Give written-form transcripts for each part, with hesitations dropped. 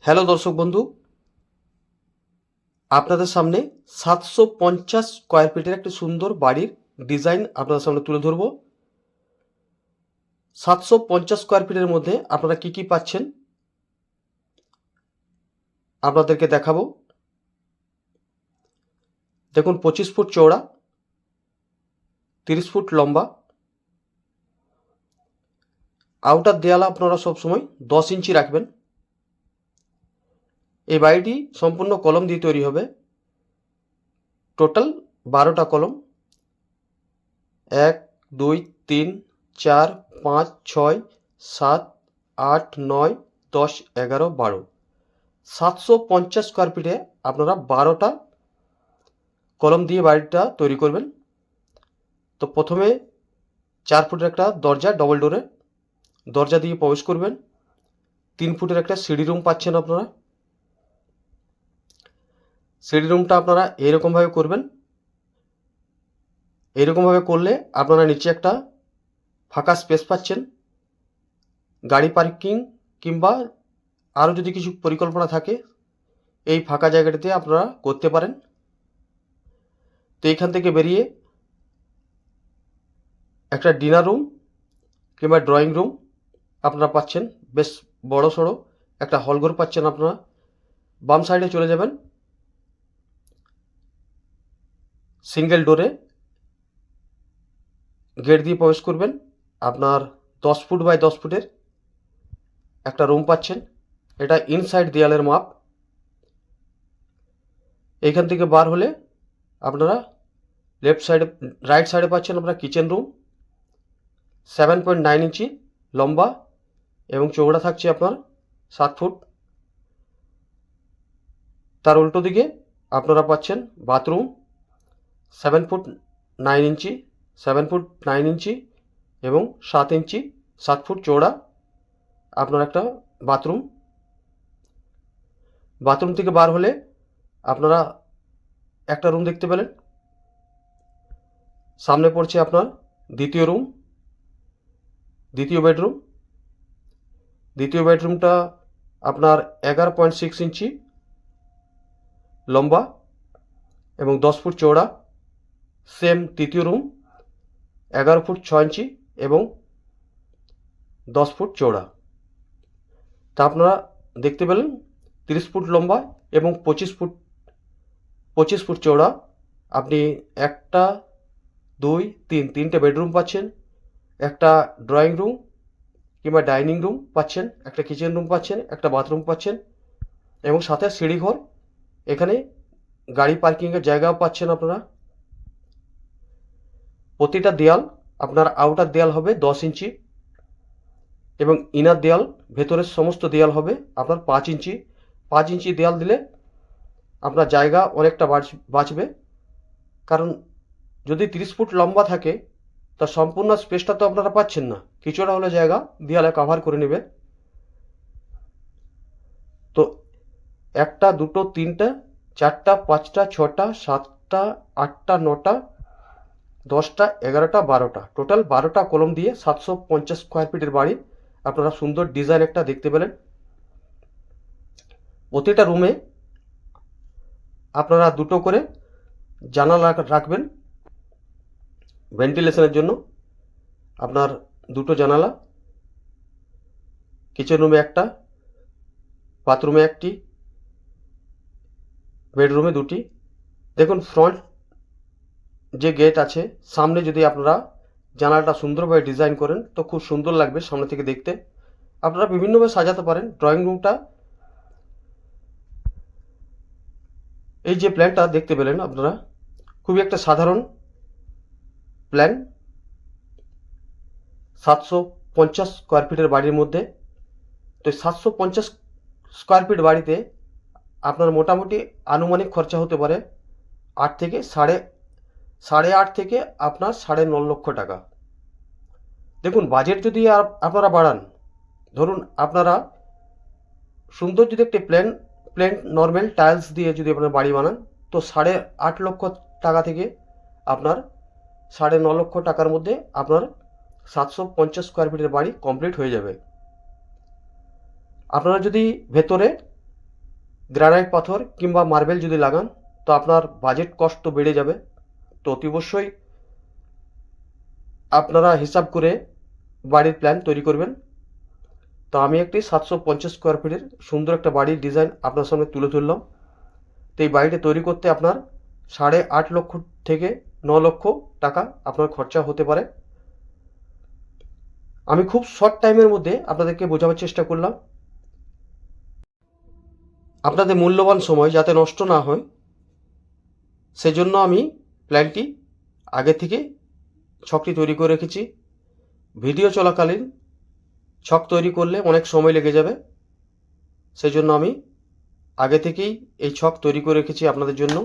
Hello দর্শক বন্ধু, আপনাদের সামনে 750 স্কোয়ার ফিটের একটি সুন্দর বাড়ির ডিজাইন আপনাদের সামনে তুলে ধরব। 750 স্কোয়ার ফিটের মধ্যে আপনারা কি কি পাচ্ছেন আপনাদেরকে দেখাবো। দেখুন, 25 ফুট চওড়া, 30 ফুট লম্বা, আউটার দেয়াল আপনারা সবসময় 10 ইঞ্চি রাখবেন। এই বাড়িটি সম্পূর্ণ কলম দিয়ে তৈরি হবে। টোটাল 12টা কলম, 1 2 3 4 5 6 7 8 9 10 11 12। 750 স্কোয়ার ফিটে আপনারা 12টা কলম দিয়ে বাড়িটা তৈরি করবেন। তো প্রথমে 4 ফুটের একটা দরজা, ডবল ডোরের দরজা দিয়ে প্রবেশ করবেন। 3 ফুটের একটা সিঁড়ি রুম পাচ্ছেন আপনারা। সিঁড়ি রুমটা আপনারা এইরকমভাবে করবেন। এইরকমভাবে করলে আপনারা নিচে একটা ফাঁকা স্পেস পাচ্ছেন। গাড়ি পার্কিং কিংবা আরও যদি কিছু পরিকল্পনা থাকে এই ফাঁকা জায়গাটিতে আপনারা করতে পারেন। তো এইখান থেকে বেরিয়ে একটা ডিনার রুম কিংবা ড্রয়িং রুম আপনারা পাচ্ছেন। বেশ বড় সড়ো একটা হলঘর পাচ্ছেন আপনারা। বাম সাইডে চলে যাবেন, সিঙ্গেল ডোরে গেট দিয়ে প্রবেশ করবেন। আপনার 10 ফুট বাই 10 ফুটের একটা রুম পাচ্ছেন। এটা ইনসাইড দেয়ালের মাপ। এইখান থেকে বার হলে আপনারা রাইট সাইডে পাচ্ছেন আপনারা কিচেন রুম। 7.9 ইঞ্চি লম্বা এবং চৌড়া থাকছে আপনার 7 ফুট। তার উল্টো দিকে আপনারা পাচ্ছেন বাথরুম 7 ফুট 9 ইঞ্চি 7 ফুট 9 ইঞ্চি এবং 7 ইঞ্চি 7 ফুট চৌড়া আপনার একটা বাথরুম। বাথরুম থেকে বার হলে আপনারা একটা রুম দেখতে পেলেন। সামনে পড়ছে আপনার দ্বিতীয় রুম, দ্বিতীয় বেডরুম। দ্বিতীয় বেডরুমটা আপনার 11.6 ইঞ্চি লম্বা এবং 10 ফুট চৌড়া। সেম তৃতীয় রুম 11 ফুট 6 ইঞ্চি এবং 10 ফুট চৌড়া। তা আপনারা দেখতে পেলেন 30 ফুট লম্বা এবং 25 ফুট চৌড়া। আপনি একটা 2 3 তিনটে বেডরুম পাচ্ছেন, একটা ড্রয়িং রুম কিংবা ডাইনিং রুম পাচ্ছেন, একটা কিচেন রুম পাচ্ছেন, একটা বাথরুম পাচ্ছেন এবং সাথে সিঁড়িঘর। এখানে গাড়ি পার্কিংয়ের জায়গাও পাচ্ছেন আপনারা। প্রতিটা দেয়াল আপনার আউটার দেয়াল হবে 10 ইঞ্চি এবং ইনার দেয়াল ভেতরের সমস্ত দেয়াল হবে আপনার 5 ইঞ্চি। 5 ইঞ্চি দেয়াল দিলে আপনার জায়গা অনেকটা বাঁচবে। কারণ যদি 30 ফুট লম্বা থাকে তা সম্পূর্ণ স্পেসটা তো আপনারা পাচ্ছেন না, কিছুটা হলে জায়গা দেয়ালে কভার করে নেবে। তো 1টা 2টো 3টা 4টা 5টা 6টা 7টা 8টা 9টা 10টা 11টা 12টা, টোটাল 12টা কলম দিয়ে 750 স্কোয়ার ফিটের বাড়ি আপনারা সুন্দর ডিজাইন একটা দেখতে পেলেন। প্রতিটা রুমে আপনারা 2টো করে জানালা রাখবেন ভেন্টিলেশনের জন্য। আপনার 2টো জানালা, কিচেন রুমে একটা, বাথরুমে একটি, বেডরুমে 2টি। দেখুন, ফ্রন্ট যে গেট আছে সামনে যদি আপনারা জানালাটা সুন্দরভাবে ডিজাইন করেন তো খুব সুন্দর লাগবে সামনে থেকে দেখতে। আপনারা বিভিন্নভাবে সাজাতে পারেন ড্রয়িং রুমটা। এই যে প্ল্যানটা দেখতে পেলেন আপনারা, খুবই একটা সাধারণ প্ল্যান 750 স্কোয়ার ফিটের বাড়ির মধ্যে। তো 750 স্কোয়ার ফিট বাড়িতে আপনার মোটামুটি আনুমানিক খরচা হতে পারে 8 থেকে সাড়ে 8 থেকে আপনার 9.5 লক্ষ টাকা। দেখুন, বাজেট যদি আপনারা বাড়ান, ধরুন আপনারা সুন্দর যদি একটি প্লেন নর্মাল টাইলস দিয়ে যদি আপনার বাড়ি বানান তো 8.5 লক্ষ টাকা থেকে আপনার 9.5 লক্ষ টাকার মধ্যে আপনার 750 স্কোয়ার ফিটের বাড়ি কমপ্লিট হয়ে যাবে। আপনারা যদি ভেতরে গ্রানাইট পাথর কিংবা মার্বেল যদি লাগান তো আপনার বাজেট কস্ট তো বেড়ে যাবে। তো অতি অবশ্যই আপনারা হিসাব করে বাড়ির প্ল্যান তৈরি করবেন। তো আমি একটি 750 স্কোয়ার ফিটের সুন্দর একটা বাড়ির ডিজাইন আপনার সামনে তুলে ধরলাম। তো এই বাড়িটা তৈরি করতে আপনার 8.5 লক্ষ থেকে 9 লক্ষ টাকা আপনার খরচা হতে পারে। আমি খুব শর্ট টাইমের মধ্যে আপনাদেরকে বোঝাবার চেষ্টা করলাম। আপনাদের মূল্যবান সময় যাতে নষ্ট না হয় সেজন্য আমি প্ল্যানটি আগে থেকে ছকটি তৈরি করে রেখেছি। ভিডিও চলাকালীন ছক তৈরি করলে অনেক সময় লেগে যাবে, সেজন্য আমি আগে থেকেই এই ছক তৈরি করে রেখেছি আপনাদের জন্য।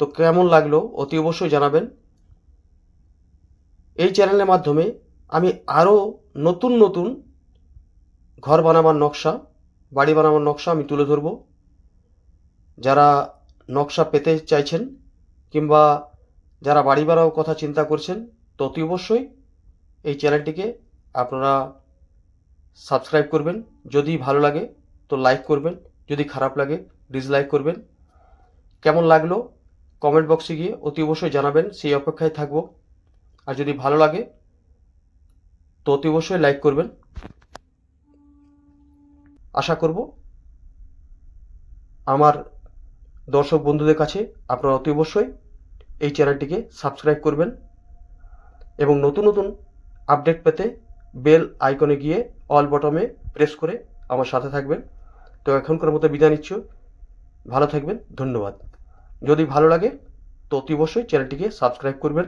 তো কেমন লাগলো অতি অবশ্যই জানাবেন। এই চ্যানেলের মাধ্যমে আমি আরও নতুন নতুন ঘর বানাবার নকশা, বাড়ি বানাবার নকশা আমি তুলে ধরব। যারা নকশা পেতে চাইছেন কিংবা যারা বাড়ি বানাবার কথা চিন্তা করছেন তো অতি অবশ্যই এই চ্যানেলটিকে আপনারা সাবস্ক্রাইব করবেন। যদি ভালো লাগে তো লাইক করবেন, যদি খারাপ লাগে ডিসলাইক করবেন। কেমন লাগলো কমেন্ট বক্সে গিয়ে অতি অবশ্যই জানাবেন, সেই অপেক্ষায় থাকবো। আর যদি ভালো লাগে তো অতি অবশ্যই লাইক করবেন। আশা করব আমার দর্শক বন্ধুদের কাছে আপনারা অতি অবশ্যই এই চ্যানেলটিকে সাবস্ক্রাইব করবেন এবং নতুন নতুন আপডেট পেতে বেল আইকনে গিয়ে অল বটমে প্রেস করে আমার সাথে থাকবেন। তো এখনকার মতো বিদায় নিচ্ছি। ভালো থাকবেন, ধন্যবাদ। যদি ভালো লাগে তো অতি অবশ্যই চ্যানেলটিকে সাবস্ক্রাইব করবেন।